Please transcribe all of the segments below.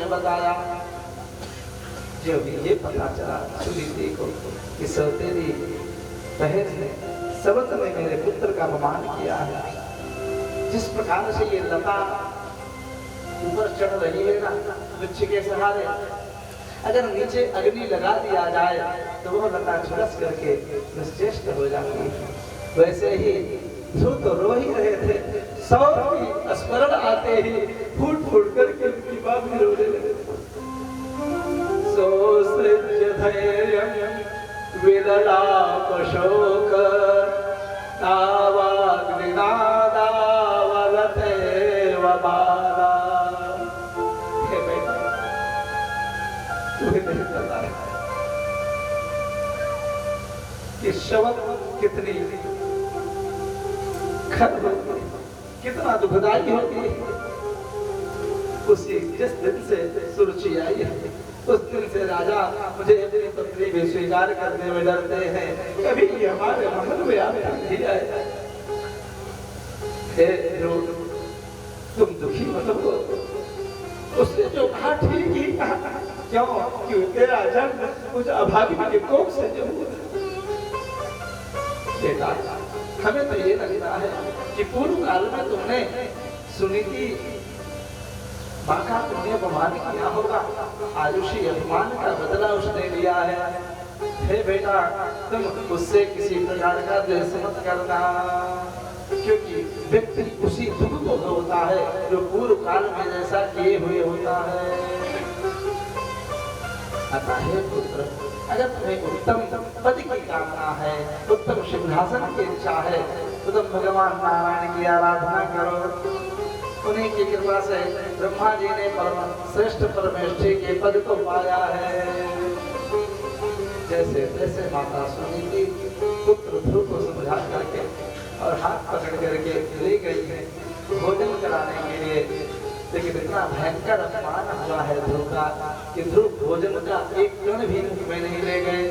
ने बताया। जब ये पता चला सुनीति को कि सौतेली बहन ने सबक में मेरे पुत्र का अपमान किया है, जिस प्रकार से ये लता ऊपर चढ़ रही है ना वृक्ष के सहारे, अगर नीचे अग्नि लगा दिया जाए तो वह लता झुलस करके निश्चेष्ट हो जाती है। वैसे ही ध्रुव तो रो ही रहे थे, सौर की स्मरण आते ही फूट फूट करके उनकी बात भी रोने लगे। सोसृज्य धैर्यं विललाप शोक तावाग्निनादावलते वबाला। हे बेटा, तुम्हें नहीं पता है कि शब्द कितनी खर होती, कितना दुखदाई होती है। उसी जिस दिन से सुरुचि आई है उस दिन से राजा मुझे अपनी पत्नी भी स्वीकार करने में डरते हैं, कभी हमारे महल में आया नहीं आए। तुम दुखी मत हो, उसने जो कहा ठीक ही कहा। क्यों? क्यों तेरा जन्म मुझे अभागी के कोख से जो हुआ। बेटा, हमें तो ये लगता है कि पूर्व काल में तुमने सुनीति माँ का तुमने अपमान किया होगा, आयुषी अपमान का बदला उसने लिया है। हे बेटा, तुम उससे किसी प्रकार का द्वेष मत करना, क्योंकि व्यक्ति उसी दुख को होता है जो पूर्व काल में जैसा किए हुए होता है। अतः हे पुत्र, अगर तुम्हें उत्तम पद की कामना है, उत्तम सिंहासन की इच्छा है, तो तुम भगवान नारायण की आराधना करो। उन्हीं की कृपा से ब्रह्मा जी ने परम श्रेष्ठ परमेष्ठी के पद को पाया है। जैसे जैसे माता सुनीति पुत्र ध्रुव को समझा करके और हाथ पकड़ करके ले गई है भोजन कराने के लिए, लेकिन इतना भयंकर अपमान हुआ है ध्रुव का कि ध्रुव भोजन का एक कण भी मुख में नहीं ले गए,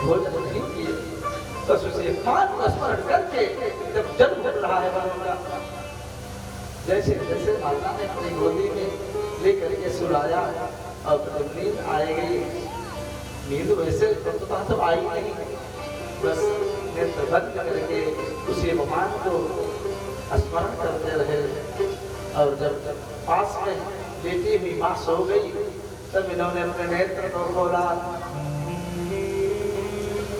भोजन नहीं किए। बस उसे पान का स्मरण करके जब जन्म हो रहा है उनका, जैसे जैसे माता ने अपनी गोदी में लेकर के सुलाया और नींद आएगी, नींद वैसे तो आई नहीं, बस नेत्र बंद करके उसी अपमान को स्मरण करते रहे। और जब पास में लेटी हुई माँ सो गई तब इन्होंने अपने नेत्र को खोला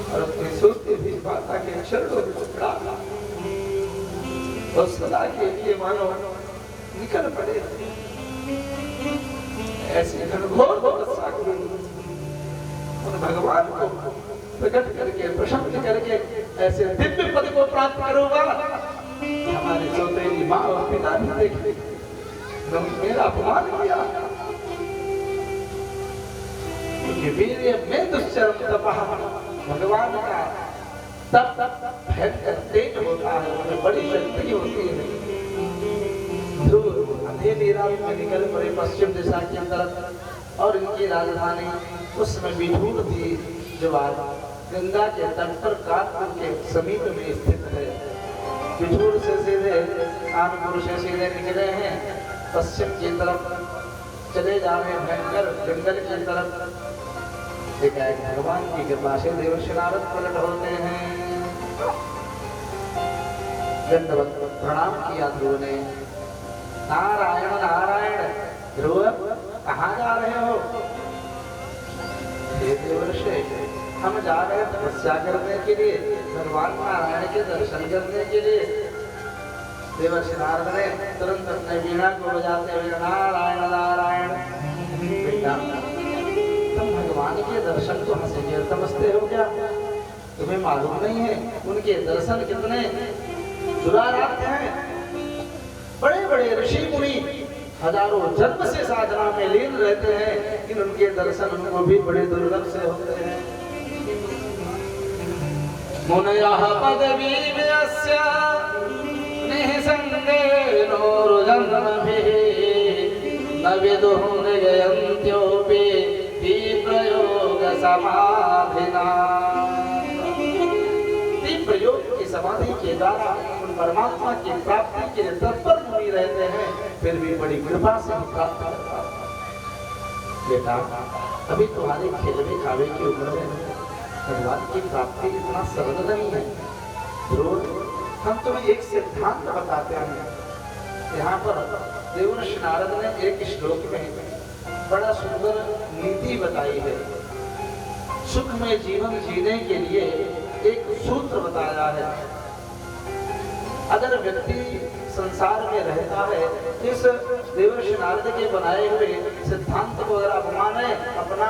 और अपनी सोती हुई माता के चरणों को पकड़ा और सदा के लिए मानो निकल पड़े। ऐसी घनघोर तपस्या की उन भगवान को प्रकट करके प्रसन्न करके ऐसे दिव्य पद को प्राप्त करूंगा। हमारे सौतेली माँ और पिता भी देखे मेरा अपमान किया, क्योंकि वीर्य में दुश्चर्म तपः, भगवान का तप भयंकर तेज होता है, उसमें बड़ी शक्ति होती है। ध्रुव अंधेरी रात में निकल पड़े पश्चिम दिशा की तरफ और इनकी राजधानी उस समय विधूर थी, जो आज गंगा के तट पर कानपुर के समीप में स्थित है। विधूर से सीधे कानपुर से सीधे निकले हैं, पश्चिम की तरफ चले जा रहे हैं भयंकर जंगल की तरफ। एक भगवान की कृपा से देवर्षि नारद प्रकट होते हैं। दंडवत प्रणाम किया ध्रुव ने। नारायण नारायण, ध्रुव कहाँ जा रहे हो? हे देवर्षि, हम जा रहे हैं तपस्या करने के लिए, भगवान नारायण के दर्शन करने के लिए। देवर्षि नारद ने तुरंत अपने वीणा को बजाते हुए नारायण नारायण। बेटा, तुम भगवान के दर्शन को हंसे समझते हो क्या? तुम्हें मालूम नहीं है उनके दर्शन कितने दुराराध्य हैं। बड़े बड़े ऋषि मुनि हजारों जन्म से साधना में लीन रहते हैं, लेकिन उनके दर्शन उनको भी बड़े दुर्लभ से होते हैं। मुनयः पदवीव्यस्य निःसन्देहो रुजन्मभिः न विदुः निगयन्त्योऽपि विप्रयोग समाधिना। प्रयोग की समाधि के द्वारा उन परमात्मा की प्राप्ति के लिए तत्पर मुनि रहते हैं, फिर भी बड़ी कृपा से प्राप्त करता है। बेटा अभी तुम्हारे खेलवे खावे की उम्र में भगवान की प्राप्ति इतना सरल नहीं है। ध्रुव, हम तुम्हें एक सिद्धांत बताते हैं। यहाँ पर देवर्षि नारद ने एक श्लोक में बड़ा सुंदर नीति बताई है। सुख में जीवन जीने के लिए एक सूत्र बताया है। अगर व्यक्ति संसार में रहता है, इस देवर्षि नारद के बनाए हुए सिद्धांत को अगर अपना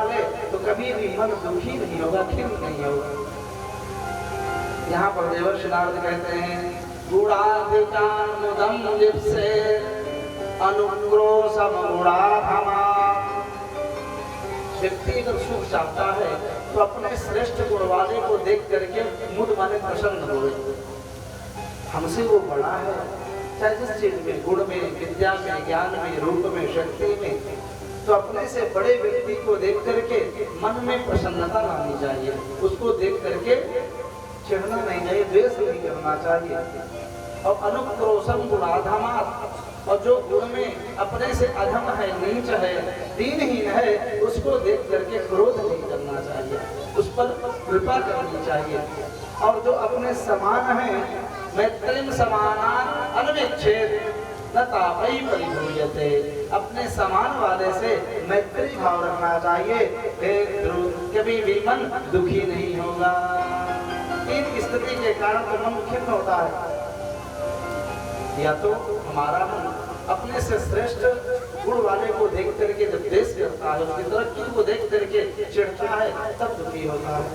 ले तो कभी भी मन दुखी नहीं होगा, खिन्न नहीं होगा। यहाँ पर देवर्षि नारद कहते हैं, गुणाधिकामुदं लिप्से अनुक्रोशम गुणाधमा। व्यक्ति अगर सुख चाहता है तो अपने श्रेष्ठ गुण वाले को देख करके मुद माने प्रसन्न हो। हमसे वो बड़ा है, चाहे जिस चीज में, गुण में, विद्या में, ज्ञान में, रूप में, शक्ति में, तो अपने से बड़े व्यक्ति को देख करके मन में प्रसन्नता लानी चाहिए। उसको देख करके चिढ़ना नहीं चाहिए, द्वेष नहीं करना चाहिए। और अनुक्रोशम गुणाधमा, और जो गुण में अपने से अधम है, नीच है, दीनहीन है, उसको देख करके क्रोध नहीं करना चाहिए, उस पर कृपा करनी चाहिए। और जो अपने समान है, मैत्रीम समानान अन्वेक्षेत न तापै परिभूयते, अपने समान वाले से मैत्री भाव रखना चाहिए, कभी भी मन दुखी नहीं होगा। इन स्थिति के कारण तो मन खिन्न होता है। या तो हमारा मन अपने से श्रेष्ठ गुण वाले को देख करके जब देश करता है, उसकी तरक्की को देख करके चिढ़ता है, तब दुखी होता है।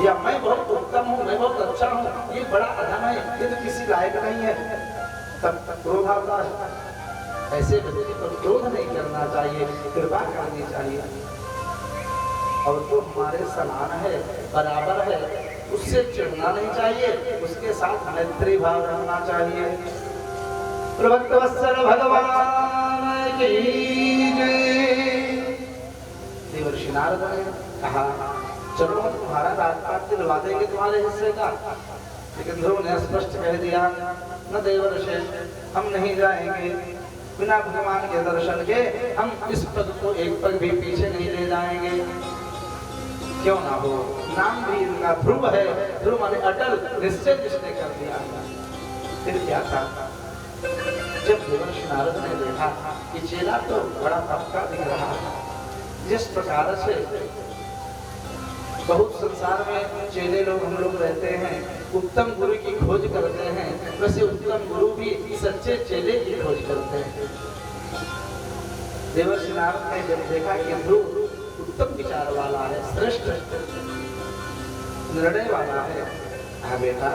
या मैं बहुत उत्तम हूँ, मैं बहुत अच्छा हूँ, ये बड़ा अधम है, ये तो किसी लायक नहीं है, तब क्रोध आता है। ऐसे व्यक्ति पर क्रोध नहीं करना चाहिए, कृपा करनी चाहिए। और जो हमारे समान है, बराबर है, उससे चिढ़ना नहीं चाहिए, उसके साथ मैत्री भाव रखना चाहिए। प्रभक्तवत्सल भगवान की जय। देवर्षि नारद ने कहा, चलो हम तुम्हारा राजपाट दिलवा देंगे तुम्हारे हिस्से का। लेकिन ध्रुव ने स्पष्ट कह दिया, न देवर्षि, हम नहीं जाएंगे, बिना भगवान के दर्शन के हम इस पद को एक पग भी पीछे नहीं ले जाएंगे। क्यों ना हो, नाम भी इनका ध्रुव है, ध्रुव माने अटल, निश्चय जिसने कर दिया। फिर क्या था, जब देवर्षि नारद ने देखा कि चेला तो बड़ा पक्का दिख रहा है, जिस प्रकार से बहुत संसार में चेले लोग हम लोग रहते हैं, उत्तम गुरु की खोज करते हैं, वैसे उत्तम गुरु भी सच्चे चेले की खोज करते हैं। देवर्षि नारद ने जब देखा कि ध्रुव उत्तम विचार वाला है, श्रेष्ठ निर्णय वाला है, हाँ बेटा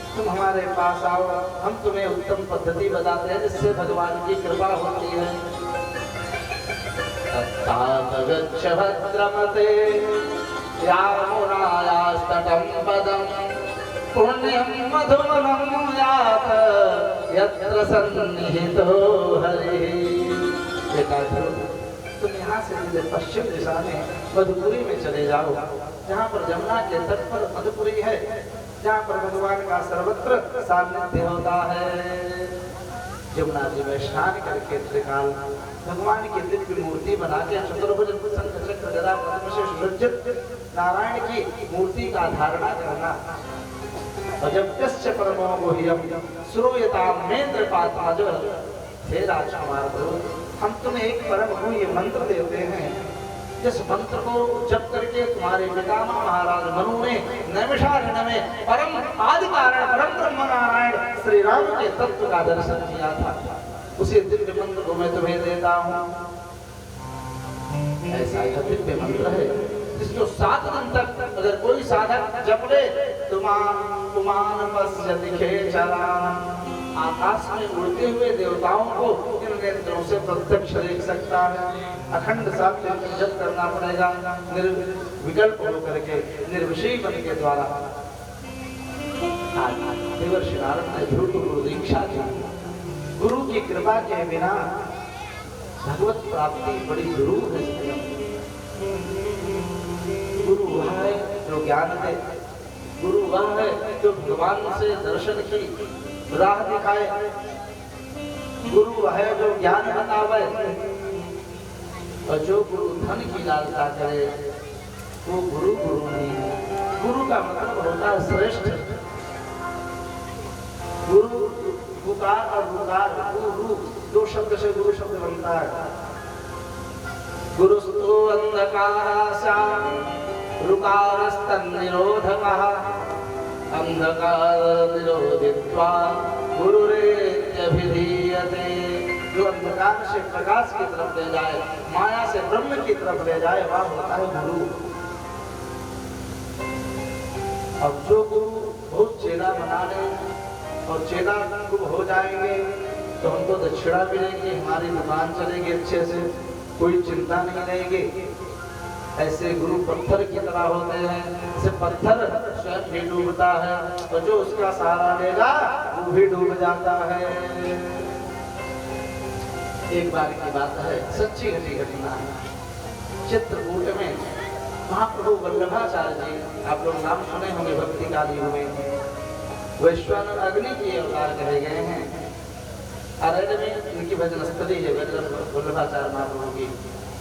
तुम हमारे पास आओ, हम तुम्हें उत्तम पद्धति बताते हैं जिससे भगवान की कृपा होती है। भद्रमते यामुनायास्तटं पदं पुण्यं मधुवनं यात यत्र सन्निहितो हरिः। बेटा तुम यहाँ से पश्चिम दिशा में मधुपुरी में चले जाओ, जहाँ पर जमुना के तट पर मधुपुरी है, जहाँ पर भगवान का सर्वत्र सान्निध्य होता है। जमुना जी में स्नान करके त्रिकाल भगवान की दिव्य मूर्ति बना के चतुर्भुज शंख चक्र गदा पद्म से सुसज्जित नारायण की मूर्ति का धारणा करना। और जब यस्य परमो गुह्यम श्रूयताम मेन्द्र पात्मज, हे राजकुमार हम तुम्हें एक परम गुह्य मंत्र देते हैं, जिस मंत्र को जप करके तुम्हारे पितामह महाराज मनु ने नैमिषारण्य में परम आदि कारण परम ब्रह्म नारायण श्री राम के तत्व का दर्शन किया था, उसी दिव्य मंत्र को मैं तुम्हें देता हूँ। ऐसा यह दिव्य मंत्र है जिसको 7 दिन तक अगर कोई साधक जप ले, तुमान पश्यति खेचरान, आकाश में उड़ते हुए देवताओं को इन नेत्रों से प्रत्यक्ष देख सकता है। अखंड 7 दिन जप करना पड़ेगा, निर्विकल्प होकर के, निर्विषयी मन के द्वारा। देवर्षि नारद ने ध्रुव को गुरु दीक्षा दी। गुरु की कृपा के बिना भगवत प्राप्ति बड़ी दुरूह है। गुरु वह है जो ज्ञान दे, गुरु वह है जो भगवान से दर्शन की राह दिखाए, गुरु वह है जो ज्ञान बतावे, और जो गुरु धन की लालसा करे वो गुरु गुरु नहीं है। गुरु का मतलब होता है श्रेष्ठ। गुरु गुकार और रुकार, गुरु दो शब्द से गुरु शब्द बनता है। गुरुस्तु अंधकाराशा रुकारस्तन्निरोधकः अंधकार निरोधित्वा गुरुरेत्यभिधीयते। जो अंधकार से प्रकाश की तरफ ले जाए, माया से ब्रह्म की तरफ ले जाए, वह होता है गुरु। अब जो गुरु बहुत चेला बना ले और चेला गुरु हो जाएंगे तो हमको दक्षिणा मिलेगी, हमारी दुकान चलेगी अच्छे से, कोई चिंता नहीं रहेगी। ऐसे गुरु पत्थर की तरह होते हैं, जैसे पत्थर स्वयं भी डूबता है और जो उसका सहारा लेगा वो भी डूब जाता है। एक बार की बात है, सच्ची घटी घटना है। चित्रकूट में महाप्रभु वल्लभाचार्य जी, आप लोग नाम सुने होंगे, भक्ति काल युग में वैश्वानर अग्नि के अवतार कहे गए हैं। अरण्य में इनकी भजन स्थली है वल्लभाचार्य महाप्रभु की।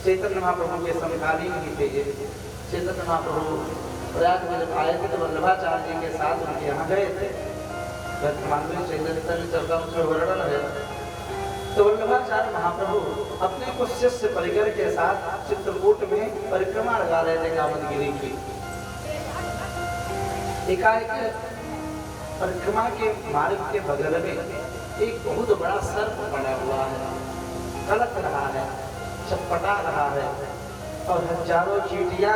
चैतन्य महाप्रभु के समकालीन ही थे ये। चैतन्य महाप्रभु प्रयाग में जब आए थे तो वल्लभाचार्य जी के साथ उनके यहाँ गए थे। चैतन्य चर्चा में वर्णन है। तो वल्लभाचार्य महाप्रभु अपने कुछ शिष्य परिकर के साथ चित्रकूट में परिक्रमा लगा रहे थे कामदगिरी की। एकाएक परिक्रमा के मार्ग के बगल में एक बहुत बड़ा सर्प पड़ा हुआ है, कलक रहा है, चटपटा रहा है और हजारों चींटियां